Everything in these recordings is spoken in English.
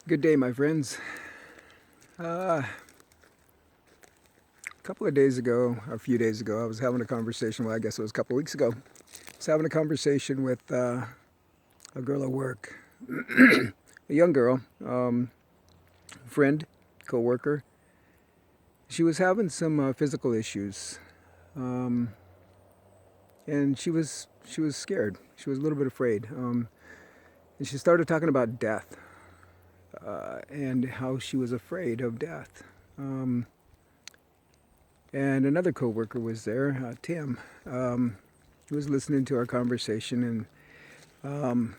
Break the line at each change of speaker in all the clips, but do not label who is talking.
Good day, my friends. A couple of days ago, a few days ago, I was having a conversation. Well, I guess it was a couple of weeks ago. I was having a conversation with a girl at work, a young girl, friend, co-worker. She was having some physical issues, um, and she was scared. She was a little bit afraid, and she started talking about death and how she was afraid of death. Um, and another coworker was there, Tim. He was listening to our conversation, and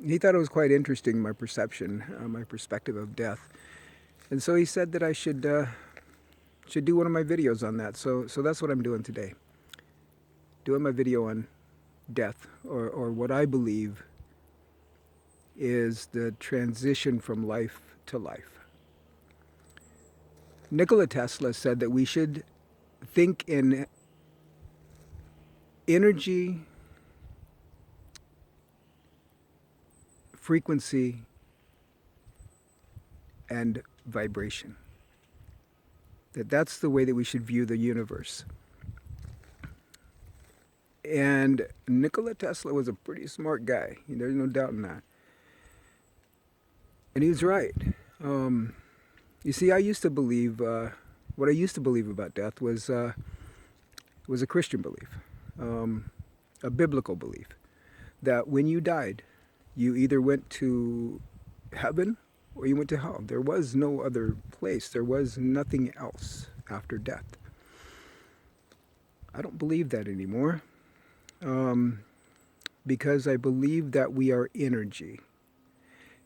he thought it was quite interesting, my perception, my perspective of death. And so he said that I should do one of my videos on that. So that's what I'm doing today. Doing my video on death, or what I believe is the transition from life to life. Nikola Tesla said that we should think in energy, frequency, and vibration. That's the way that we should view the universe. And Nikola Tesla was a pretty smart guy. There's no doubt in that. And he was right. You see, I used to believe, what I used to believe about death was a Christian belief, a biblical belief, that when you died, you either went to heaven or you went to hell. There was no other place. There was nothing else after death. I don't believe that anymore, because I believe that we are energy.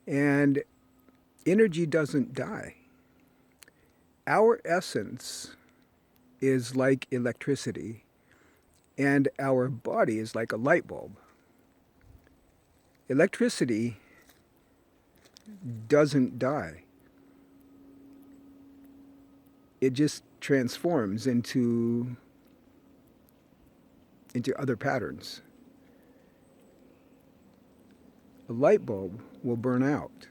And energy doesn't die. Our essence is like electricity, and our body is like a light bulb. Electricity doesn't die. It just transforms into other patterns. A light bulb will burn out,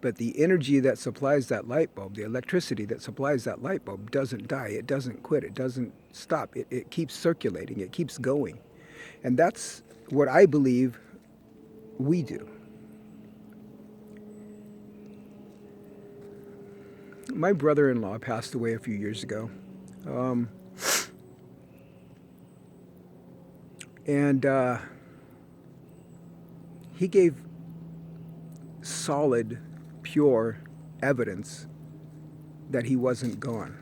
but the energy that supplies that light bulb, the electricity that supplies that light bulb, doesn't die. It doesn't quit. It doesn't stop. It keeps circulating. It keeps going. And that's what I believe we do. My brother-in-law passed away a few years ago. And he gave solid, pure evidence that he wasn't gone.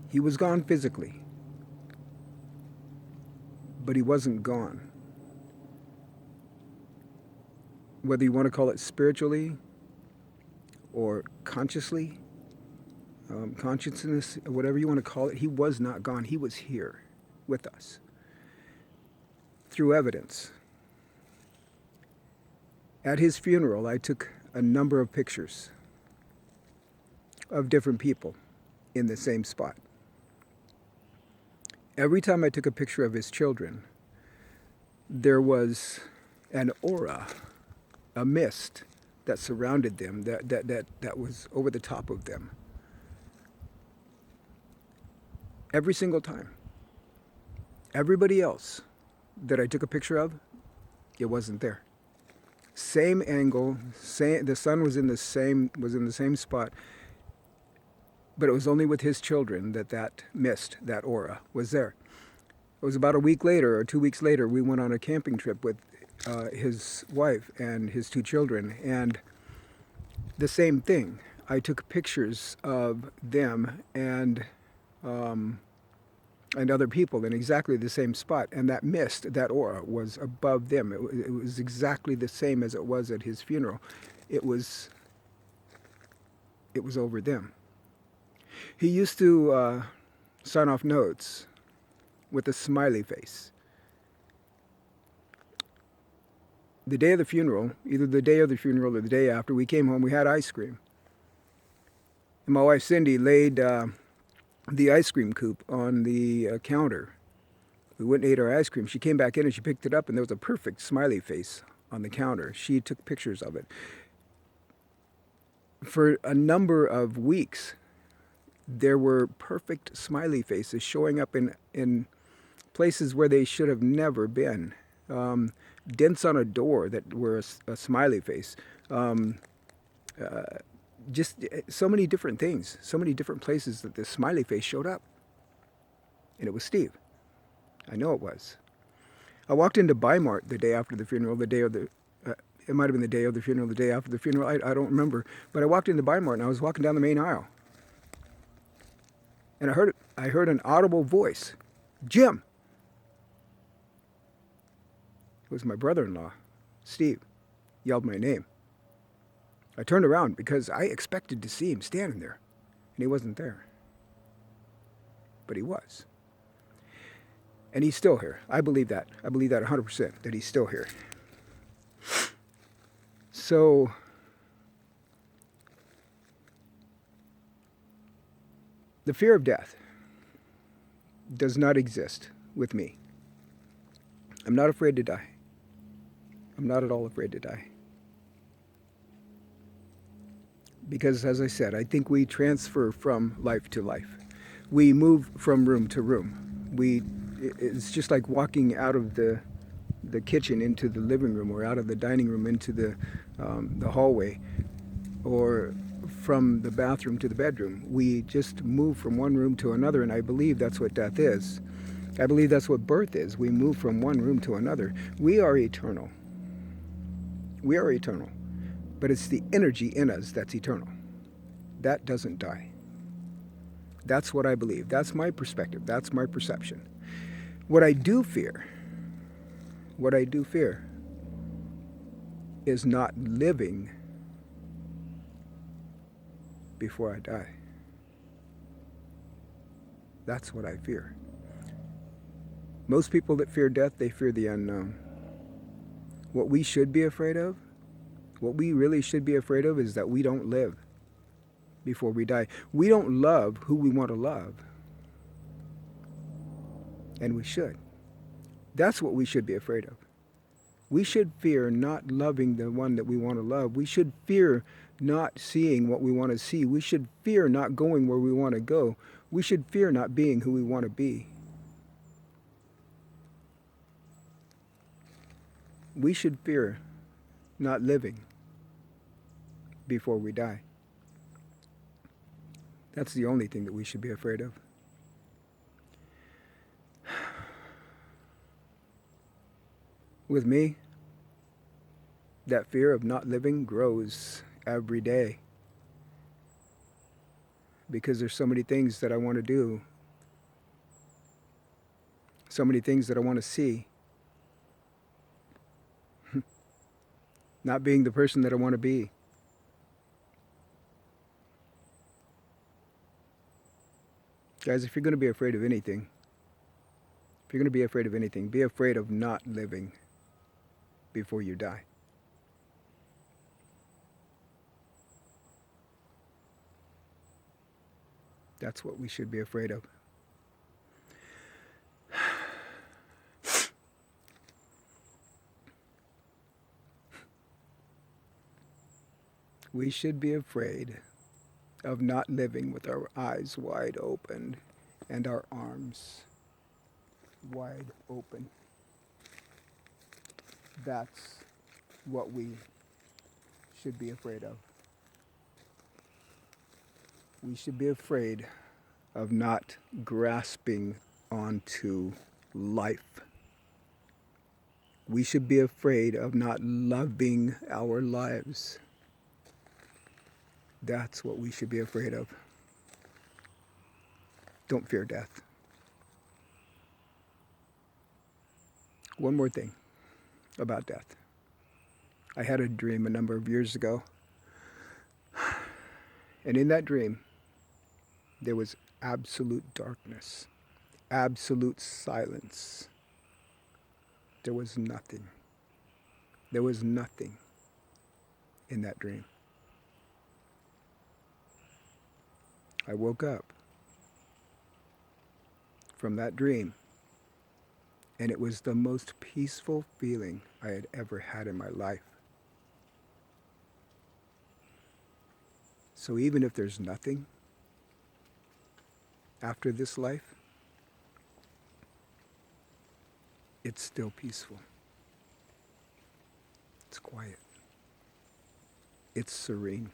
He was gone physically, but he wasn't gone. Whether you want to call it spiritually or consciously, consciousness, whatever you want to call it, he was not gone. He was here with us through evidence. At his funeral, I took a number of pictures of different people in the same spot. Every time I took a picture of his children, there was an aura, a mist that surrounded them, that was over the top of them. Every single time. Everybody else that I took a picture of, it wasn't there. Same angle, the sun was in the same spot, but it was only with his children that mist, that aura, was there. It was about a week later or 2 weeks later, we went on a camping trip with his wife and his two children, and the same thing. I took pictures of them and other people in exactly the same spot, and that mist, that aura, was above them. It was exactly the same as it was at his funeral. It was over them. He used to sign off notes with a smiley face. The day of the funeral, either the day of the funeral or the day after, we came home, we had ice cream. And my wife Cindy laid the ice cream coop on the counter We went and ate our ice cream. She came back in and she picked it up, and there was a perfect smiley face on the counter. She took pictures of it. For a number of weeks, there were perfect smiley faces showing up in places where they should have never been. Dents on a door that were a smiley face. Just so many different things, so many different places that this smiley face showed up. And it was Steve. I know it was. I walked into Bi-Mart the day after the funeral, it might have been the day of the funeral, the day after the funeral, I don't remember. But I walked into Bi-Mart and I was walking down the main aisle. And I heard an audible voice, "Jim!" It was my brother-in-law, Steve, yelled my name. I turned around because I expected to see him standing there, and he wasn't there. But he was. And he's still here. I believe that. I believe that 100%, that he's still here. So, the fear of death does not exist with me. I'm not afraid to die. I'm not at all afraid to die. Because, as I said, I think we transfer from life to life. We move from room to room. It's just like walking out of the kitchen into the living room, or out of the dining room into the hallway, or from the bathroom to the bedroom. We just move from one room to another, and I believe that's what death is. I believe that's what birth is. We move from one room to another. We are eternal. We are eternal. But it's the energy in us that's eternal. That doesn't die. That's what I believe. That's my perspective. That's my perception. What I do fear is not living before I die. That's what I fear. Most people that fear death, they fear the unknown. What we should be afraid of, what we really should be afraid of, is that we don't live before we die. We don't love who we want to love. And we should. That's what we should be afraid of. We should fear not loving the one that we want to love. We should fear not seeing what we want to see. We should fear not going where we want to go. We should fear not being who we want to be. We should fear not living before we die. That's the only thing that we should be afraid of. With me, that fear of not living grows every day, because there's so many things that I want to do, so many things that I want to see. Not being the person that I want to be. Guys, if you're going to be afraid of anything, be afraid of not living before you die. That's what we should be afraid of. We should be afraid of not living with our eyes wide open and our arms wide open. That's what we should be afraid of. We should be afraid of not grasping onto life. We should be afraid of not loving our lives. That's what we should be afraid of. Don't fear death. One more thing about death. I had a dream a number of years ago. And in that dream, there was absolute darkness, absolute silence. There was nothing. There was nothing in that dream. I woke up from that dream, And it was the most peaceful feeling I had ever had in my life. So even if there's nothing after this life, it's still peaceful. It's quiet. It's serene.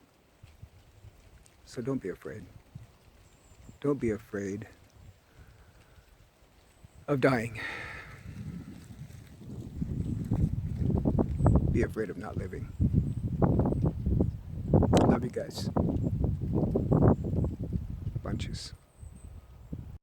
So don't be afraid. Don't be afraid of dying. Be afraid of not living. Love you guys. Bunches.